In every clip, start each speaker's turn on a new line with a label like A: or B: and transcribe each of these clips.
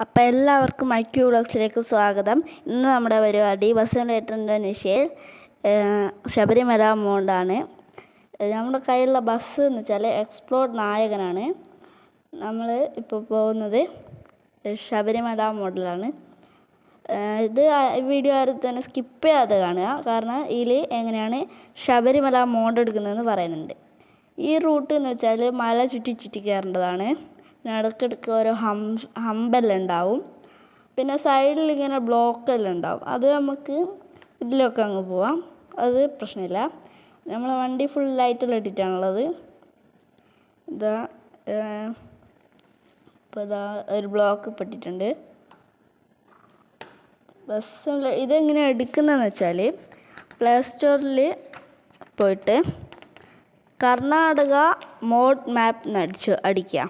A: അപ്പോൾ എല്ലാവർക്കും ഐക്യു വ്ളോഗ്സിലേക്ക് സ്വാഗതം. ഇന്ന് നമ്മുടെ പരിപാടി ബസ്സിൻ്റെ ഇൻഡോനേഷ്യയിൽ ശബരിമല മോഡാണ്. നമ്മുടെ കയ്യിലുള്ള ബസ് എന്ന് വെച്ചാൽ എക്സ്പ്ലോർ നായകനാണ്. നമ്മൾ ഇപ്പോൾ പോകുന്നത് ശബരിമല മോഡലാണ്. ഇത് വീഡിയോ ആരും തന്നെ സ്കിപ്പ് ചെയ്യാതെ കാണുക, കാരണം ഇതിൽ എങ്ങനെയാണ് ശബരിമല മോഡ് എടുക്കുന്നതെന്ന് പറയുന്നുണ്ട്. ഈ റൂട്ട് എന്ന് വെച്ചാൽ മല ചുറ്റി കയറേണ്ടതാണ്. ഇടയ്ക്കിടയ്ക്ക് ഓരോ ഹമ്പെല്ലാം ഉണ്ടാവും. പിന്നെ സൈഡിൽ ഇങ്ങനെ ബ്ലോക്കെല്ലാം ഉണ്ടാവും. അത് നമുക്ക് ഇതിലൊക്കെ അങ്ങ് പോവാം, അത് പ്രശ്നമില്ല. നമ്മൾ വണ്ടി ഫുൾ ലൈറ്റെല്ലാം ഇട്ടിട്ടാണുള്ളത്. ഇപ്പോൾ ഒരു ബ്ലോക്ക് പെട്ടിട്ടുണ്ട്. ബസ് ഇതെങ്ങനെയാണ് എടുക്കുന്നതെന്ന് വെച്ചാൽ പ്ലേ സ്റ്റോറിൽ പോയിട്ട് കർണാടക മോഡ് മാപ്പ് എന്ന് അടിക്കുക.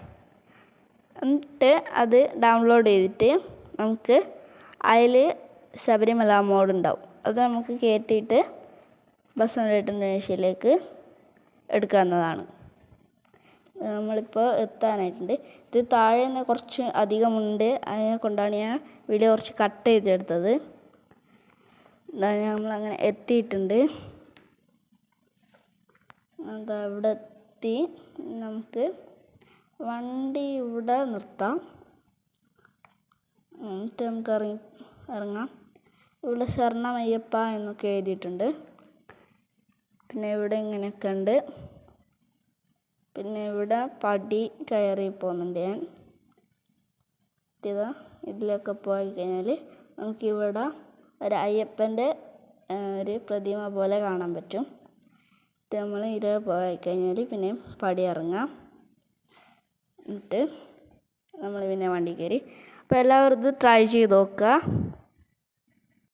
A: എന്നിട്ട് അത് ഡൗൺലോഡ് ചെയ്തിട്ട് നമുക്ക് അതിൽ ശബരിമല മോഡ് ഉണ്ടാവും. അത് നമുക്ക് കയറ്റിയിട്ട് ബസ് ഇൻഡോനേഷ്യയിലേക്ക് എടുക്കാവുന്നതാണ്. നമ്മളിപ്പോൾ എത്താനായിട്ടുണ്ട്. ഇത് താഴെ നിന്ന് കുറച്ച് അധികമുണ്ട്, അതിനെ കൊണ്ടാണ് ഞാൻ വീഡിയോ കുറച്ച് കട്ട് ചെയ്തെടുത്തത്. നമ്മളങ്ങനെ എത്തിയിട്ടുണ്ട്. ഇവിടെ എത്തി. നമുക്ക് വണ്ടി ഇവിടെ നിർത്താം, എന്നിട്ട് നമുക്ക് ഇറങ്ങാം. ഇവിടെ ശരണമയ്യപ്പ എന്നൊക്കെ എഴുതിയിട്ടുണ്ട്. പിന്നെ ഇവിടെ ഇങ്ങനെയൊക്കെ ഉണ്ട്. പിന്നെ ഇവിടെ പടി കയറി പോകുന്നുണ്ട് ഞാൻ. ഇതിലൊക്കെ പോയി കഴിഞ്ഞാൽ നമുക്കിവിടെ ഒരു അയ്യപ്പൻ്റെ ഒരു പ്രതിമ പോലെ കാണാൻ പറ്റും. നമ്മൾ ഇതിൽ പോയി കഴിഞ്ഞാൽ പിന്നെ പടി ഇറങ്ങാം. എന്നിട്ട് നമ്മൾ പിന്നെ വണ്ടി കയറി. അപ്പോൾ എല്ലാവരും ഇത് ട്രൈ ചെയ്ത് നോക്കുക.